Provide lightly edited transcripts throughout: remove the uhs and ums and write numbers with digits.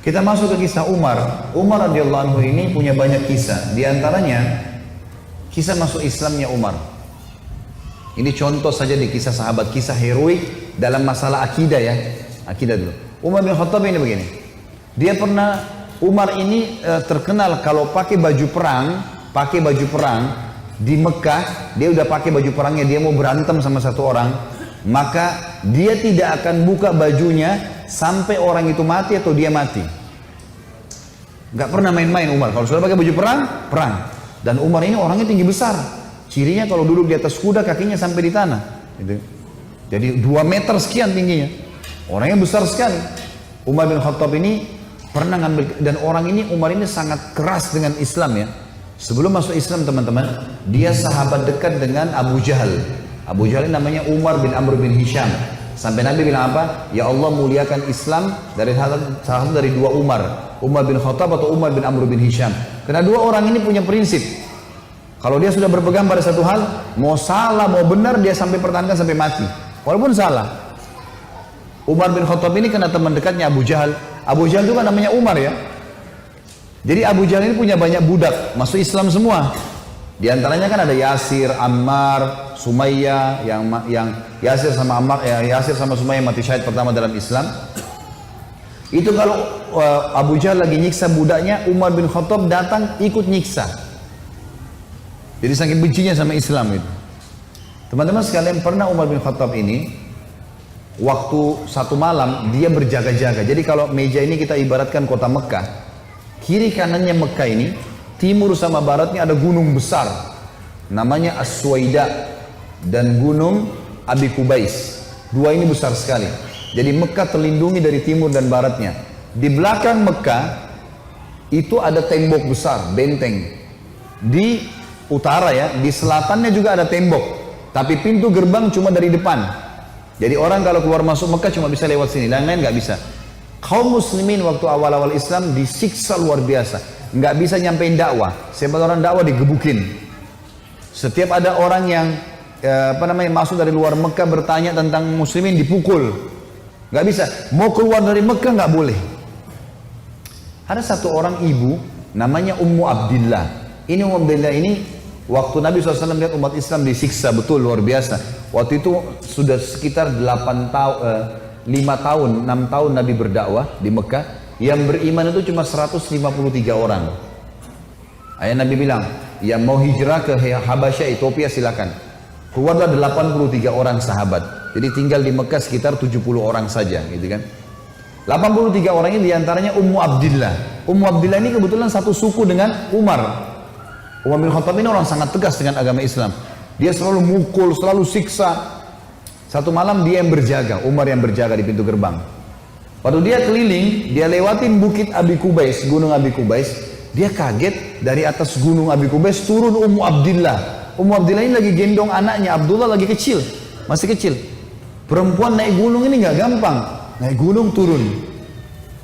Kita masuk ke kisah Umar. Umar radhiyallahu anhu ini punya banyak kisah. Di antaranya kisah masuk Islamnya Umar. Ini contoh saja di kisah sahabat, kisah heroik dalam masalah akidah ya. Akidah dulu. Umar bin Khattab ini begini. Dia pernah, Umar ini terkenal kalau pakai baju perang di Mekah, dia udah pakai baju perangnya, dia mau berantem sama satu orang, maka dia tidak akan buka bajunya sampai orang itu mati atau dia mati. Nggak pernah main-main Umar. Kalau sudah pakai baju perang, perang. Dan Umar ini orangnya tinggi besar. Cirinya kalau duduk di atas kuda kakinya sampai di tanah. Gitu. Jadi 2 meter sekian tingginya. Orangnya besar sekali. Umar bin Khattab ini pernah ngambil, dan orang ini, Umar ini sangat keras dengan Islam ya. Sebelum masuk Islam teman-teman, dia sahabat dekat dengan Abu Jahal. Abu Jahal ini namanya Umar bin Amr bin Hisham. Sampai Nabi bilang apa? Ya Allah muliakan Islam dari salah satu dari 2 Umar. Umar bin Khattab atau Umar bin Amr bin Hisham. Karena 2 orang ini punya prinsip. Kalau dia sudah berpegang pada satu hal, mau salah mau benar dia sampai pertahankan sampai mati. Walaupun salah. Umar bin Khattab ini kena teman dekatnya Abu Jahal. Abu Jahal itu kan namanya Umar ya. Jadi Abu Jahal ini punya banyak budak, masuk Islam semua. Di antaranya kan ada Yasir, Ammar, Sumayyah, yang Yasir sama Ammar, Yasir sama Sumayyah mati syahid pertama dalam Islam. Itu kalau Abu Jahal lagi nyiksa budaknya, Umar bin Khattab datang ikut nyiksa. Jadi saking bencinya sama Islam itu. Teman-teman sekalian, pernah Umar bin Khattab ini waktu satu malam dia berjaga-jaga. Jadi kalau meja ini kita ibaratkan kota Mekah, kiri kanannya Mekah ini, timur sama baratnya ada gunung besar namanya As-Suwaida dan gunung Abi Kubais. 2 ini besar sekali. Jadi Mekah terlindungi dari timur dan baratnya. Di belakang Mekah itu ada tembok besar, benteng. Di utara ya, di selatannya juga ada tembok. Tapi pintu gerbang cuma dari depan. Jadi orang kalau keluar masuk Mekah cuma bisa lewat sini, lain-lain nggak bisa. Kaum muslimin waktu awal-awal Islam disiksa luar biasa. Nggak bisa nyampein dakwah. Siapa orang dakwah digebukin. Setiap ada orang yang masuk dari luar Mekah bertanya tentang muslimin dipukul. Nggak bisa. Mau keluar dari Mekah nggak boleh. Ada satu orang ibu namanya Ummu Abdillah. Ini Ummu Abdillah ini waktu Nabi SAW lihat umat Islam disiksa betul luar biasa. Waktu itu sudah sekitar 5 tahun, 6 tahun Nabi berdakwah di Mekah. Yang beriman itu cuma 153 orang. Ayah Nabi bilang, yang mau hijrah ke Habasyah, Ethiopia silakan. Keluarlah 83 orang sahabat. Jadi tinggal di Mekah sekitar 70 orang saja, gitu kan. 83 orang ini diantaranya Ummu Abdillah. Ummu Abdillah ini kebetulan satu suku dengan Umar. Umar bin Khattab ini orang sangat tegas dengan agama Islam. Dia selalu mukul, selalu siksa. Satu malam dia yang berjaga, Umar yang berjaga di pintu gerbang. Waktu dia keliling, dia lewatin bukit Abi Kubais, gunung Abi Kubais. Dia kaget, dari atas gunung Abi Kubais turun Ummu Abdillah. Ummu Abdillah ini lagi gendong anaknya, Abdullah lagi kecil, masih kecil. Perempuan naik gunung ini nggak gampang, naik gunung turun.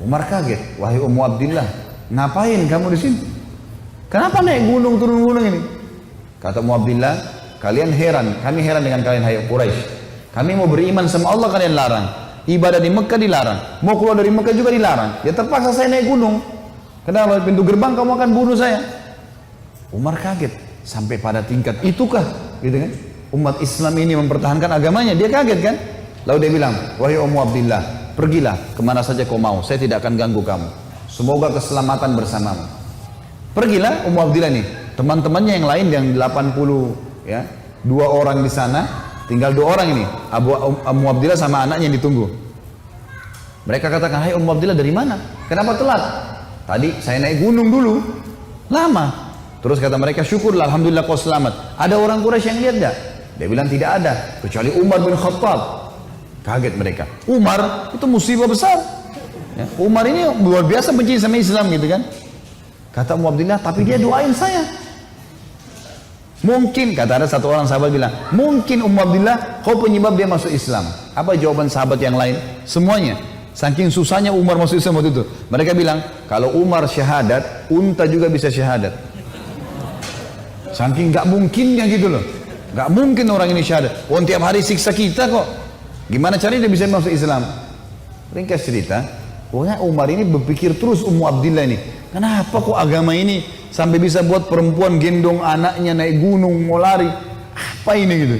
Umar kaget, wahai Ummu Abdillah, ngapain kamu di sini? Kenapa naik gunung turun gunung ini? Kata Ummu Abdillah, kalian heran, kami heran dengan kalian hai Quraisy. Kami mau beriman sama Allah, kalian larang. Ibadah di Mekah dilarang, mau keluar dari Mekah juga dilarang. Ya terpaksa saya naik gunung. Karena kalau pintu gerbang kamu akan bunuh saya. Umar kaget sampai pada tingkat itukah, gitu kan? Umat Islam ini mempertahankan agamanya, dia kaget kan? Lalu dia bilang, wahai Ummu Abdillah, pergilah kemana saja kau mau, saya tidak akan ganggu kamu. Semoga keselamatan bersamamu. Pergilah Ummu Abdillah nih, teman-temannya yang lain yang 80 ya, 2 orang di sana. Tinggal 2 orang ini, Ummu Abdillah sama anaknya yang ditunggu. Mereka katakan, hai Ummu Abdillah dari mana? Kenapa telat? Tadi saya naik gunung dulu, lama. Terus kata mereka, syukurlah, alhamdulillah kau selamat. Ada orang Quraisy yang lihat enggak? Dia bilang tidak ada, kecuali Umar bin Khattab. Kaget mereka. Umar itu musibah besar. Ya, Umar ini luar biasa benci sama Islam gitu kan. Kata Ummu Abdillah, tapi dia doain saya. Mungkin, kata ada satu orang sahabat bilang, mungkin Ummu Abdillah kau penyebab dia masuk Islam. Apa jawaban sahabat yang lain? Semuanya. Saking susahnya Umar masuk Islam waktu itu. Mereka bilang, kalau Umar syahadat, unta juga bisa syahadat. Saking gak mungkinnya gitu loh. Gak mungkin orang ini syahadat. Oh, tiap hari siksa kita kok. Gimana caranya dia bisa masuk Islam? Ringkas cerita, Pokoknya Umar ini berpikir terus Ummu Abdillah ini. Kenapa kok agama ini sampai bisa buat perempuan gendong anaknya naik gunung mau lari? Apa ini gitu?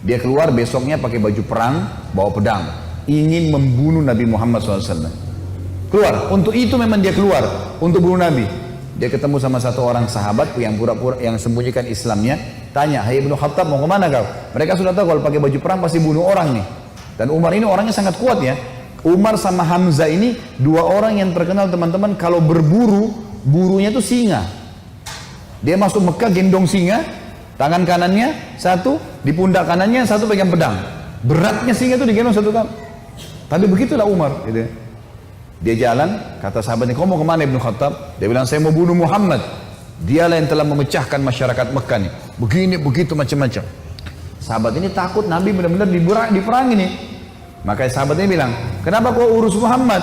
Dia keluar besoknya pakai baju perang, bawa pedang, ingin membunuh Nabi Muhammad SAW. Keluar, untuk itu memang dia keluar, untuk bunuh Nabi. Dia ketemu sama satu orang sahabat yang pura-pura yang sembunyikan Islamnya, tanya, "Hai Ibnu Khattab, mau kemana kau?" Mereka sudah tahu kalau pakai baju perang pasti bunuh orang nih. Dan Umar ini orangnya sangat kuat ya. Umar sama Hamzah ini dua orang yang terkenal teman-teman kalau berburu, burunya itu singa. Dia masuk Mekah gendong singa, tangan kanannya satu, di pundak kanannya satu pegang pedang. Beratnya singa itu digendong satu kali. Tapi begitulah Umar. Gitu. Dia jalan, kata sahabatnya, "Kau mau kemana Ibnu Khattab?" Dia bilang, "Saya mau bunuh Muhammad. Dialah yang telah memecahkan masyarakat Mekah nih. Begini, begitu, macam-macam." Sahabat ini takut Nabi benar-benar diperang ini. Makanya sahabatnya bilang, "Kenapa kau urus Muhammad?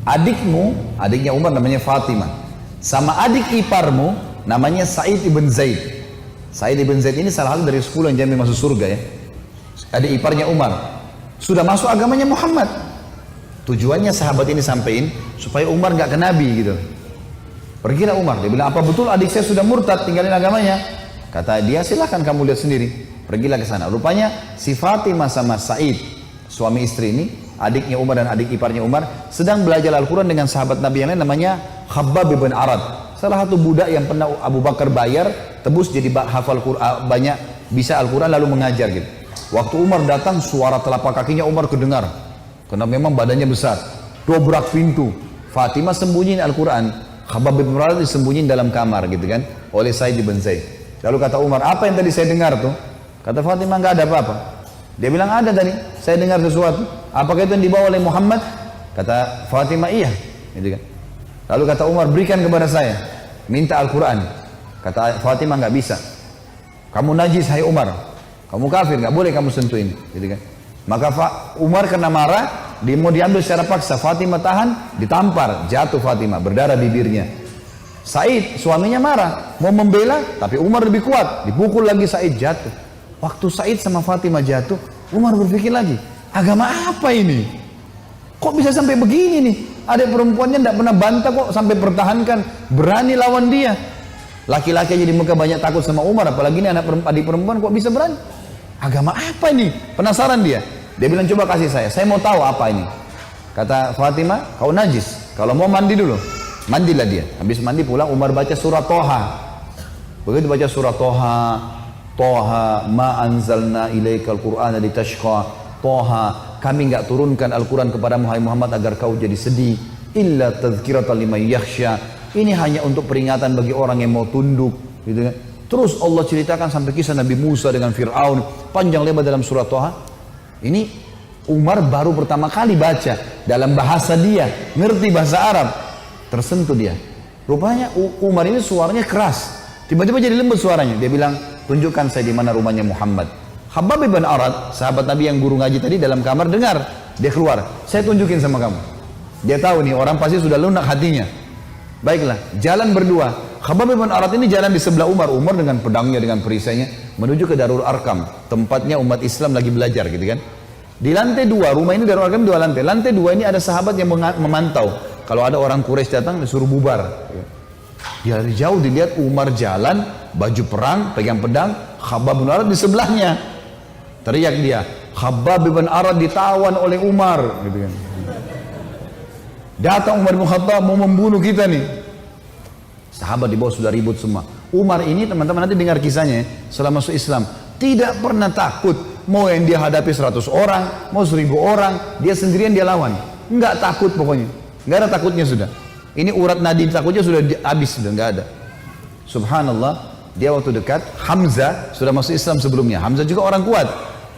Adikmu," adiknya Umar namanya Fatimah, "sama adik iparmu namanya Sa'id ibn Zaid." Sa'id ibn Zaid ini salah satu dari 10 yang jamin masuk surga ya. Adik iparnya Umar. Sudah masuk agamanya Muhammad. Tujuannya sahabat ini sampein supaya Umar nggak ke Nabi gitu. Pergilah Umar, dia bilang, "Apa betul adik saya sudah murtad tinggalin agamanya?" Kata dia, "Silahkan kamu lihat sendiri." Pergilah ke sana. Rupanya si Fatimah sama Sa'id, suami istri ini, adiknya Umar dan adik iparnya Umar, sedang belajar Al-Quran dengan sahabat Nabi yang lain namanya Khabbab bin Arad. Salah satu budak yang pernah Abu Bakar bayar, tebus jadi hafal Quran, banyak bisa Al-Quran lalu mengajar gitu. Waktu Umar datang, suara telapak kakinya Umar kedengar. Karena memang badannya besar, dobrak pintu. Fatimah sembunyiin Al-Quran, Khabbab bin Arad disembunyiin dalam kamar gitu kan, oleh Sa'id bin Zaid. Lalu kata Umar, "Apa yang tadi saya dengar tuh?" Kata Fatimah, "Nggak ada apa-apa." Dia bilang, "Ada tadi, saya dengar sesuatu." "Apakah itu yang dibawa oleh Muhammad?" Kata Fatimah, "Iya." Gitu kan. Lalu kata Umar, "Berikan kepada saya, minta Al-Quran." Kata Fatimah, "Nggak bisa. Kamu najis hai Umar, kamu kafir, nggak boleh kamu sentuh ini." Gitu kan. Maka Umar kena marah, dia mau diambil secara paksa. Fatimah tahan, ditampar, jatuh Fatimah, berdarah bibirnya. Sa'id, suaminya marah, mau membela, tapi Umar lebih kuat, dipukul lagi Sa'id, jatuh. Waktu Sa'id sama Fatimah jatuh, Umar berpikir lagi, agama apa ini? Kok bisa sampai begini nih? Ada perempuannya tidak pernah bantah kok sampai pertahankan, berani lawan dia. Laki-laki aja di Mekah banyak takut sama Umar, apalagi ini adik perempuan kok bisa berani? Agama apa ini? Penasaran dia. Dia bilang, "Coba kasih saya mau tahu apa ini." Kata Fatimah, "Kau najis, kalau mau mandi dulu." Mandilah dia. Habis mandi pulang, Umar baca surah Toha. Begitu baca surah Toha, Toha ma anzalna ilaikal qur'ana litashqa. Toha, kami enggak turunkan Al-Quran kepada Muhammad agar kau jadi sedih. Illa tadhkiratan liman yakhsha. Ini hanya untuk peringatan bagi orang yang mau tunduk, gitu kan. Terus Allah ceritakan sampai kisah Nabi Musa dengan Fir'aun, panjang lebar dalam surah Toha. Ini Umar baru pertama kali baca dalam bahasa dia, ngerti bahasa Arab, tersentuh dia. Rupanya Umar ini suaranya keras, tiba-tiba jadi lembut suaranya. Dia bilang, "Tunjukkan saya di mana rumahnya Muhammad." Khabbab bin Arad, sahabat Nabi yang guru ngaji tadi dalam kamar dengar, dia keluar, "Saya tunjukin sama kamu." Dia tahu nih orang pasti sudah lunak hatinya. Baiklah, jalan berdua. Khabbab bin Arad ini jalan di sebelah Umar. Umar dengan pedangnya, dengan perisainya menuju ke Darul Arkam, tempatnya umat Islam lagi belajar gitu kan. Di lantai 2, rumah ini Darul Arkam 2 lantai. Lantai 2 ini ada sahabat yang memantau. Kalau ada orang Quraisy datang disuruh bubar. Dia dari jauh dilihat Umar jalan, baju perang, pegang pedang, Khabbab bin Arad di sebelahnya. Teriak dia, "Khabbab bin Arad ditawan oleh Umar," gitu kan. Datang Umar bin Khattab mau membunuh kita nih. Sahabat di bawah sudah ribut semua. Umar ini teman-teman nanti dengar kisahnya setelah masuk Islam, tidak pernah takut. Mau yang dia hadapi 100 orang, mau 1000 orang, dia sendirian dia lawan. Enggak takut pokoknya. Enggak ada takutnya sudah. Ini urat nadi takutnya sudah habis, sudah enggak ada. Subhanallah, dia waktu dekat Hamzah sudah masuk Islam sebelumnya. Hamzah juga orang kuat.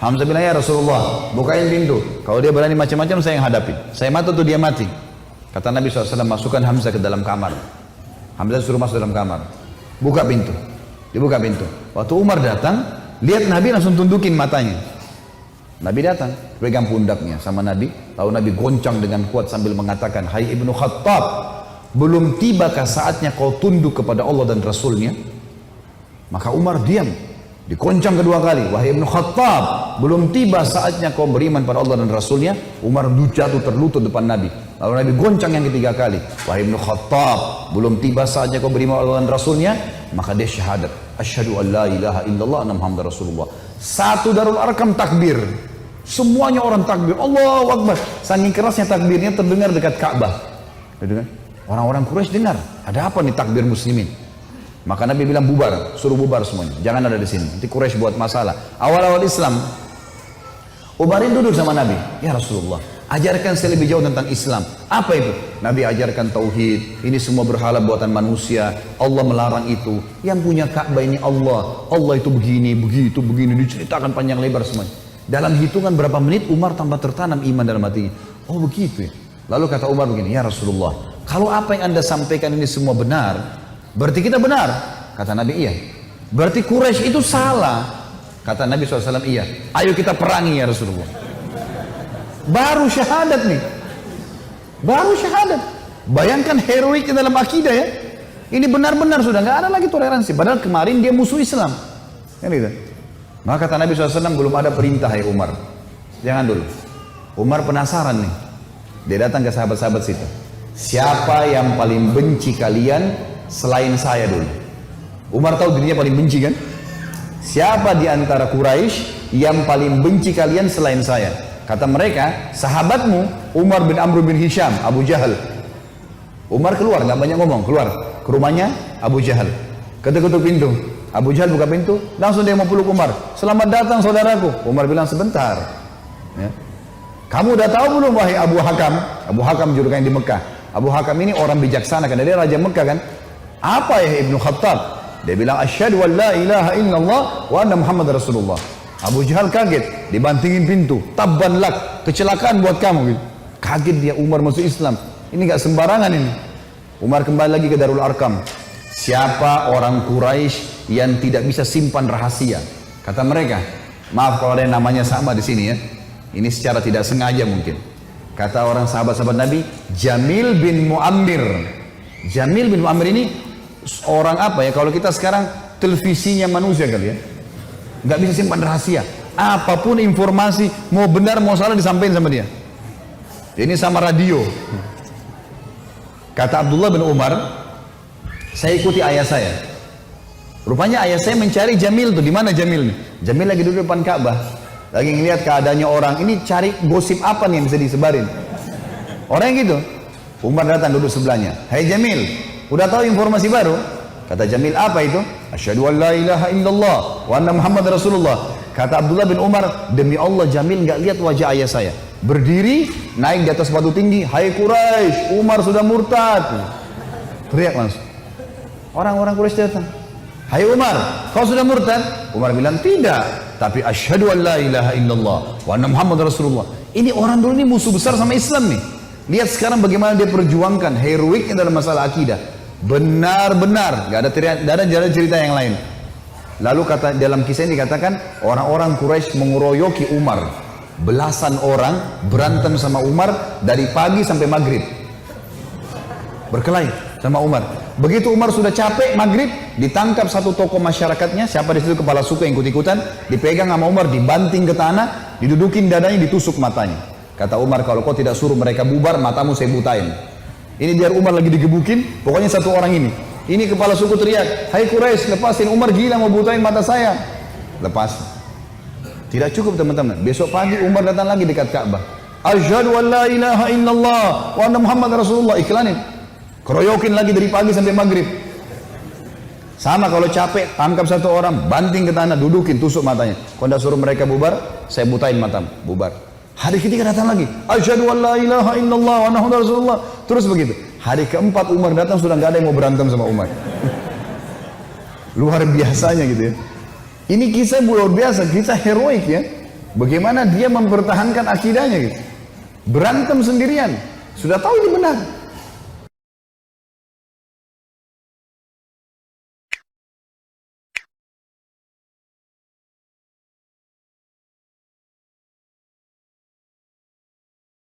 Hamzah bilang, "Ya Rasulullah, bukain pintu. Kalau dia berani macam-macam saya yang hadapi. Saya mati atau dia mati." Kata Nabi SAW, "Masukkan Hamzah ke dalam kamar." Hamzah suruh masuk dalam kamar. Buka pintu. Dibuka pintu. Waktu Umar datang, lihat Nabi langsung tundukin matanya. Nabi datang, pegang pundaknya sama Nabi. Lalu Nabi goncang dengan kuat sambil mengatakan, "Hai Ibnu Khattab, belum tibakah saatnya kau tunduk kepada Allah dan Rasulnya?" Maka Umar diam. Dikoncang kedua kali, "Wahai Ibnu Khattab, belum tiba saatnya kau beriman pada Allah dan Rasulnya?" Umar jatuh terlutut depan Nabi. Lalu Nabi goncang yang ketiga kali. Wahai Ibnu Khattab, belum tiba saatnya kau beriman Allah dan Rasulnya, maka dia syahadat. Asyhadu an la ilaha illallah anna Muhammad Rasulullah. Satu Darul Arqam takbir. Semuanya orang takbir. Allahu Akbar. Saking kerasnya takbirnya terdengar dekat Ka'bah. Orang-orang Quraisy dengar. Ada apa nih takbir muslimin? Maka Nabi bilang bubar, suruh bubar semuanya. Jangan ada di sini. Nanti Quraisy buat masalah. Awal-awal Islam, Umarin duduk sama Nabi. Ya Rasulullah, ajarkan saya lebih jauh tentang Islam. Apa itu? Nabi ajarkan tauhid. Ini semua berhala buatan manusia. Allah melarang itu. Yang punya Ka'bah ini Allah. Allah itu begini, begitu, begini. Diceritakan panjang lebar semuanya. Dalam hitungan berapa menit Umar tambah tertanam iman dalam hatinya. Oh begitu ya. Lalu kata Umar begini, ya Rasulullah, kalau apa yang anda sampaikan ini semua benar, berarti kita benar. Kata Nabi, iya. Berarti Quraisy itu salah. Kata Nabi SAW, iya. Ayo kita perangi ya Rasulullah. Baru syahadat nih. Baru syahadat. Bayangkan heroiknya dalam akidah ya. Ini benar-benar sudah nggak ada lagi toleransi. Padahal kemarin dia musuh Islam. Kan gitu. Maka kata Nabi SAW, belum ada perintah ya Umar. Jangan dulu. Umar penasaran nih. Dia datang ke sahabat-sahabat situ. Siapa yang paling benci kalian selain saya dulu? Umar tahu dirinya paling benci kan? Siapa di antara Quraisy yang paling benci kalian selain saya? Kata mereka, sahabatmu Umar bin Amr bin Hisham, Abu Jahal. Umar keluar, nggak banyak ngomong, keluar ke rumahnya Abu Jahal. Ketuk-ketuk pintu. Abu Jahal buka pintu, langsung dia mau peluk Umar. Selamat datang saudaraku. Umar bilang sebentar. Ya. Kamu udah tahu belum wahai Abu Hakam? Abu Hakam julukan di Mekah. Abu Hakam ini orang bijaksana kan, dia raja Mekah kan? Apa ya Ibnu Khattab? Dia bilang asyhadu an la ilaha illallah wa anna Muhammad Rasulullah. Abu Jahal kaget, dibantingin pintu. Tabban lak, kecelakaan buat kamu gitu. Kaget dia, Umar masuk Islam. Ini gak sembarangan ini. Umar kembali lagi ke Darul Arqam. Siapa orang Quraisy yang tidak bisa simpan rahasia? Kata mereka, maaf kalau ada yang namanya sama di sini ya. Ini secara tidak sengaja mungkin. Kata orang sahabat-sahabat Nabi, Jamil bin Muammir. Jamil bin Muammir ini orang apa ya? Kalau kita sekarang televisinya manusia kali ya. Nggak bisa simpan rahasia. Apapun informasi, mau benar mau salah disampaikan sama dia. Ini sama radio. Kata Abdullah bin Umar, saya ikuti ayah saya. Rupanya ayah saya mencari Jamil tuh. Di mana Jamil nih? Jamil lagi duduk depan Ka'bah. Lagi ngelihat keadaannya orang. Ini cari gosip apa nih yang bisa disebarin. Orang yang gitu. Umar datang duduk sebelahnya. Hai Jamil, udah tahu informasi baru? Kata Jamil, apa itu? Asyhadu an la ilaha illallah wa anna Muhammad Rasulullah. Kata Abdullah bin Umar, demi Allah Jamil nggak lihat wajah ayah saya. Berdiri, naik di atas batu tinggi. Hai Quraisy, Umar sudah murtad. Teriak langsung. Orang-orang Quraisy datang. Hai Umar, kau sudah murtad? Umar bilang, tidak. Tapi asyhadu an la ilaha illallah wa anna Muhammad Rasulullah. Ini orang dulu ini musuh besar sama Islam nih. Lihat sekarang bagaimana dia perjuangkan heroiknya dalam masalah akidah. Benar-benar, gak ada cerita yang lain. Lalu kata dalam kisah ini dikatakan orang-orang Quraisy mengeroyoki Umar. Belasan orang berantem sama Umar dari pagi sampai maghrib. Berkelahi sama Umar. Begitu Umar sudah capek maghrib, ditangkap satu tokoh masyarakatnya, siapa di situ kepala suku yang ikut-ikutan, dipegang sama Umar, dibanting ke tanah, didudukin dadanya, ditusuk matanya. Kata Umar, kalau kau tidak suruh mereka bubar, matamu saya butain. Ini biar Umar lagi digebukin, pokoknya satu orang ini. Ini kepala suku teriak, hai Quraisy, lepasin, Umar gila mau butain mata saya. Lepas. Tidak cukup teman-teman. Besok pagi Umar datang lagi dekat Ka'bah. Asyhadu an la ilaha illallah wa anna Muhammad Rasulullah. Iklanin. Keroyokin lagi dari pagi sampai maghrib. Sama kalau capek, tangkap satu orang, banting ke tanah, dudukin, tusuk matanya. Kalau tidak suruh mereka bubar, saya butain matamu. Bubar. Hari ketiga datang lagi. Asyhadu an la ilaha illallah wa anna Muhammad Rasulullah. Terus begitu. Hari keempat Umar datang sudah nggak ada yang mau berantem sama Umar. Luar biasanya gitu ya. Ini kisah luar biasa, kisah heroik ya. Bagaimana dia mempertahankan akidahnya gitu. Berantem sendirian. Sudah tahu ini benar.